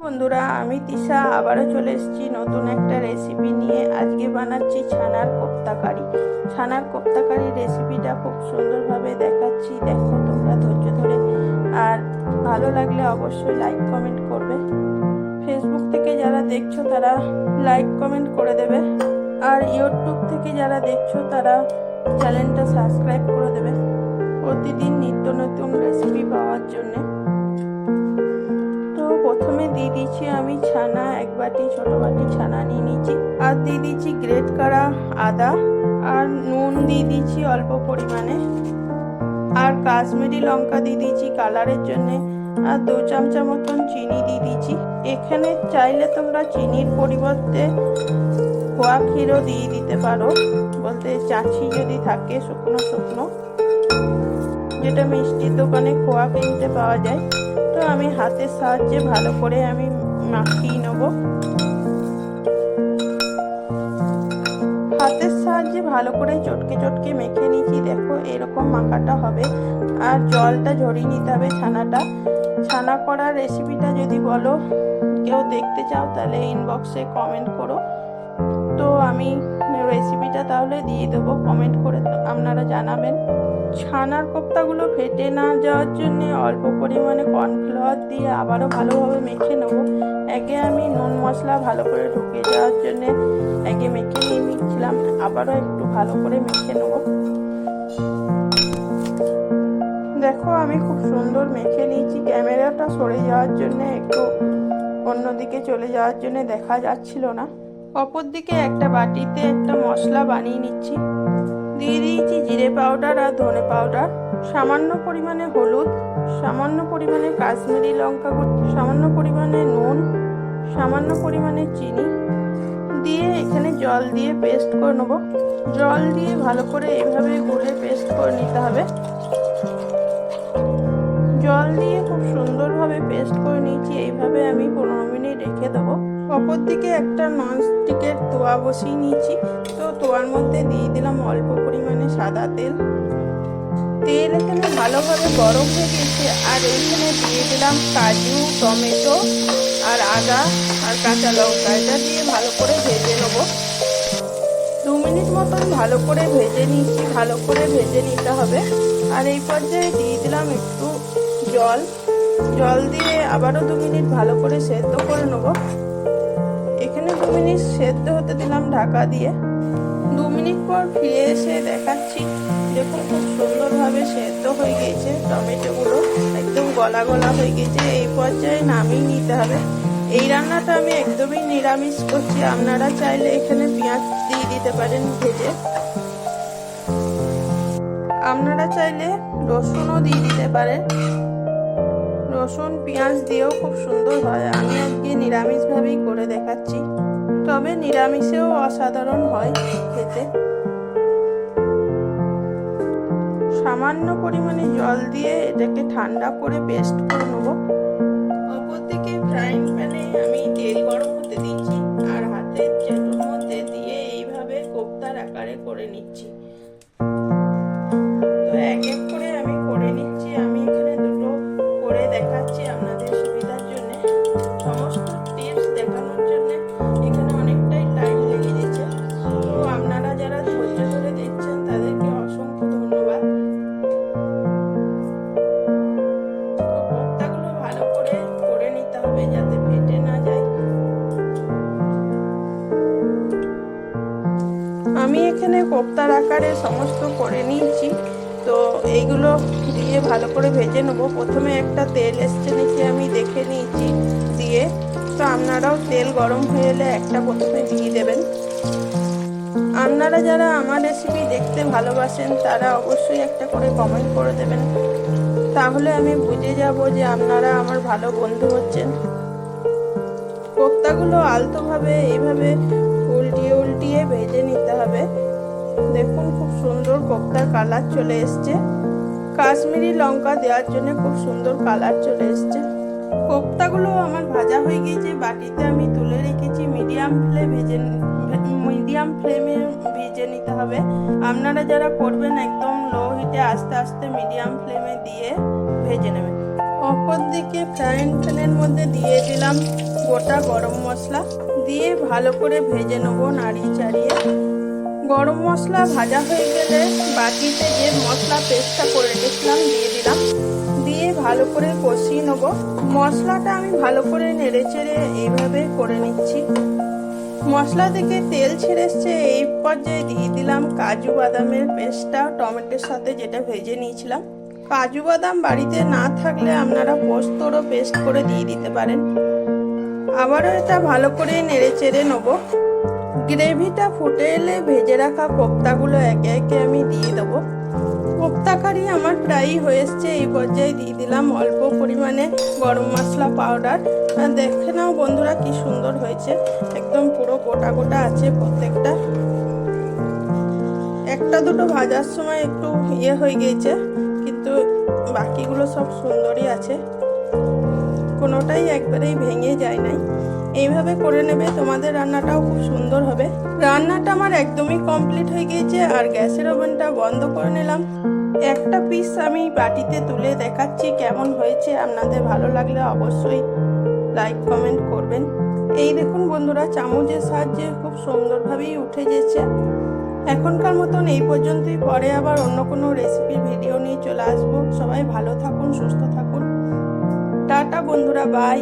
বন্ধুরা, আমি তিশা আবারও চলে এসেছি নতুন একটা রেসিপি নিয়ে। আজকে বানাচ্ছি ছানার কোপ্তা কারি। ছানার কোপ্তা কারি রেসিপিটা খুব সুন্দরভাবে দেখাচ্ছি, দেখো তোমরা ধৈর্য ধরে। আর ভালো লাগলে অবশ্যই লাইক কমেন্ট করবে। ফেসবুক থেকে যারা দেখছো তারা লাইক কমেন্ট করে দেবে, আর ইউটিউব থেকে যারা দেখছো তারা চ্যানেলটা সাবস্ক্রাইব করে দেবে প্রতিদিন নিত্য নতুন রেসিপি পাওয়ার জন্য। তো প্রথমে দিয়ে দিচ্ছি আমি ছানা, এক বাটি ছোট বাটি ছানা নিয়ে নিচ্ছি, আর দিয়ে দিচ্ছি গ্রেট করা আদা, আর নুন দিয়ে দিচ্ছি অল্প পরিমাণে, আর কাশ্মীরি লঙ্কা দিয়ে দিচ্ছি কালারের জন্যে, আর 2 চামচা মতন চিনি দিয়ে দিচ্ছি। এখানে চাইলে তোমরা চিনির পরিবর্তে খোয়া ক্ষীরও দিয়ে দিতে পারো, বলতে চাঁছি যদি থাকে শুকনো শুকনো, যেটা মিষ্টির দোকানে খোয়া কিনতে পাওয়া যায়। তো আমি হাতের সাহায্যে ভালো করে আমি মাখিয়ে নেব। হাতের সাহায্যে ভালো করে চটকে চটকে মেখে নিচ্ছি। দেখো এরকম মাখাটা হবে, আর জলটা ঝরিয়ে নিতে হবে ছানাটা। ছানা করার রেসিপিটা যদি বলো কেউ দেখতে চাও তাহলে ইনবক্সে কমেন্ট করো, তো আমি রেসিপিটা তাহলে দিয়ে দেবো, কমেন্ট করে আপনারা জানাবেন। ছানার কোপ্তাগুলো ফেটে না যাওয়ার জন্য অল্প পরিমাণে কর্নফ্লাওয়ার দিয়ে আবারও ভালোভাবে মেখে নেব। আগে আমি নুন মশলা ভালো করে ঢুকে যাওয়ার জন্য আগে মেখে নিয়ে নিচ্ছিলাম, আবারও একটু ভালো করে মেখে নেব। দেখো আমি খুব সুন্দর মেখে নিয়েছি। ক্যামেরাটা সরে যাওয়ার জন্য, একটু অন্যদিকে চলে যাওয়ার জন্য দেখা যাচ্ছিল না। অপর দিকে একটা বাটিতে একটা মশলা বানিয়ে নিচ্ছি। দিয়ে দিয়েছি জিরে পাউডার আর ধনে পাউডার, সামান্য পরিমাণে হলুদ, সামান্য পরিমাণে কাশ্মীরি লঙ্কা গুঁড়ো, সামান্য পরিমাণে নুন, সামান্য পরিমাণে চিনি দিয়ে এখানে জল দিয়ে পেস্ট করে নেব। জল দিয়ে ভালো করে এভাবে গুলে পেস্ট করে নিতে হবে। জল দিয়ে খুব সুন্দরভাবে পেস্ট করে নিয়েছি। এইভাবে আমি 15 মিনিট রেখে দেবো। অপর দিকে একটা ননস্টিকের তোয়া বসিয়ে নিয়েছি। তো তোয়ার মধ্যে দিয়ে দিলাম অল্প পরিমাণে সাদা তেল। তেল এখানে ভালোভাবে গরম হয়ে গেছে, আর এইখানে দিয়ে দিলাম কাজু, টমেটো আর আদা আর কাঁচা লঙ্কা। এটা দিয়ে ভালো করে ভেজে নেব। 2 মিনিট মতন ভালো করে ভেজে নিচ্ছি, ভালো করে ভেজে নিতে হবে। আর এই পর্যায়ে দিয়ে দিলাম একটু জল। জল দিয়ে আবারও 2 মিনিট ভালো করে সেদ্ধ করে নেব। এখানে 2 মিনিট সেদ্ধ হতে দিলাম ঢাকা দিয়ে। 2 মিনিট পর ফিরে এসে দেখাচ্ছি। দেখুন খুব সুন্দরভাবে সেদ্ধ হয়ে গেছে, টমেটোগুলো একদম গলা গলা হয়ে গেছে। এই পর্যায়ে নামিয়ে নিতে হবে। এই রান্নাটা আমি একদমই নিরামিষ করছি, আপনারা চাইলে এখানে পেঁয়াজ দিয়ে দিতে পারেন ভেজে। আপনারা চাইলে রসুনও দিয়ে দিতে পারেন, রসুন পেঁয়াজ দিয়েও খুব সুন্দর হয়। আমি আজকে নিরামিষভাবেই করে দেখাচ্ছি, তবে নিরামিষেও অসাধারণ হয় খেতে। সামান্য পরিমাণে জল দিয়ে এটাকে ঠান্ডা করে পেস্ট করে নেব। অপরদিকে ফ্রাইং প্যানে আমি তেল গরম হতে দিচ্ছি, আর হাতের চেটোর মধ্যে দিয়ে এইভাবে কোপ্তার আকারে করে নিচ্ছি। তো এক এক করে আমি করে নিচ্ছি। আমি এখানে দুটো করে দেখাচ্ছি আপনাদের সুবিধার জন্য। সমস্ত টিপস দেখানোর জন্য এখানে অনেকটাই টাইম লেগে গেছে, তো আপনারা যারা ধৈর্য ধরে দেখছেন তাদেরকে অসংখ্য ধন্যবাদ। তো কোপ্তাগুলো ভালো করে করে নিতে হবে যাতে ফেটে না যায়। আমি এখানে কোপ্তার আকারে সমস্ত করে নিয়েছি। তো এইগুলো দিয়ে ভালো করে ভেজে নেবো। প্রথমে একটা তেল এসছে নাকি আমি দেখে নিয়েছি দিয়ে। তো আপনারাও তেল গরম হয়ে এলে একটা প্রথমে দিয়ে দেবেন। আপনারা যারা আমার রেসিপি দেখতে ভালোবাসেন তারা অবশ্যই একটা করে কমেন্ট করে দেবেন, তাহলে আমি বুঝে যাব যে আপনারা আমার ভালো বন্ধু হচ্ছেন। কোপ্তাগুলো আলতোভাবে এইভাবে উল্টিয়ে উল্টিয়ে ভেজে নিতে হবে। দেখুন খুব সুন্দর কোপ্তার কালার চলে এসছে। কাশ্মীরি লঙ্কা দেওয়ার জন্য খুব সুন্দর কালার চলে এসছে। কোপ্তাগুলো আমার ভাজা হয়ে গিয়েছে, বাটিতে আমি তুলে রেখেছি। মিডিয়াম ফ্লেমে ভেজে নিতে হবে। আপনারা যারা করবেন একদম লো হিটে আস্তে আস্তে মিডিয়াম ফ্লেমে দিয়ে ভেজে নেবেন। অপর দিকে ফ্রাইং প্যানের মধ্যে দিয়ে দিলাম গোটা গরম মশলা দিয়ে ভালো করে ভেজে নেবো নাড়িয়ে চাড়িয়ে। গরম মশলা ভাজা হয়ে গেলে বাটিতে যে মশলা পেস্টটা করে রেখেছিলাম দিয়ে দিলাম, দিয়ে ভালো করে কষিয়ে নেবো। মশলাটা আমি ভালো করে নেড়ে চেড়ে এইভাবে করে নিচ্ছি। মশলা থেকে তেল ছেড়ে এসছে, এই পর্যায়ে দিয়ে দিলাম কাজু বাদামের পেস্টটা টমেটোর সাথে যেটা ভেজে নিয়েছিলাম। কাজু বাদাম বাড়িতে না থাকলে আপনারা পোস্তরও পেস্ট করে দিয়ে দিতে পারেন। আবারও এটা ভালো করে নেড়ে চেড়ে নেবো। গ্রেভিটা ফুটে এলে ভেজে রাখা কোপ্তাগুলো একে একে আমি দিয়ে দেবো। কোপ্তা কারি আমার প্রায়ই হয়ে এসছে, এই পর্যায়ে দিয়ে দিলাম অল্প পরিমাণে গরম মশলা পাউডার। দেখে নাও বন্ধুরা কি সুন্দর হয়েছে, একদম পুরো গোটা গোটা আছে প্রত্যেকটা। একটা দুটো ভাজার সময় একটু হয়ে গিয়েছে, কিন্তু বাকিগুলো সব সুন্দরই আছে, কোনোটাই একবারেই ভেঙে যায় নাই। এইভাবে করে নেবে, তোমাদের রান্নাটাও খুব সুন্দর হবে। রান্নাটা আমার একদমই কমপ্লিট হয়ে গিয়েছে আর গ্যাসের ওভেনটা বন্ধ করে নিলাম। একটা পিস আমি বাটিতে তুলে দেখাচ্ছি কেমন হয়েছে। আপনাদের ভালো লাগলে অবশ্যই লাইক কমেন্ট করবেন। এই দেখুন বন্ধুরা, চামচের সাহায্যে খুব সুন্দরভাবেই উঠে গেছে। এখনকার মতন এই পর্যন্তই, পরে আবার অন্য কোনো রেসিপির ভিডিও নিয়ে চলে আসবো। সবাই ভালো থাকুন, সুস্থ থাকুন, টাটা বন্ধুরা, বাই।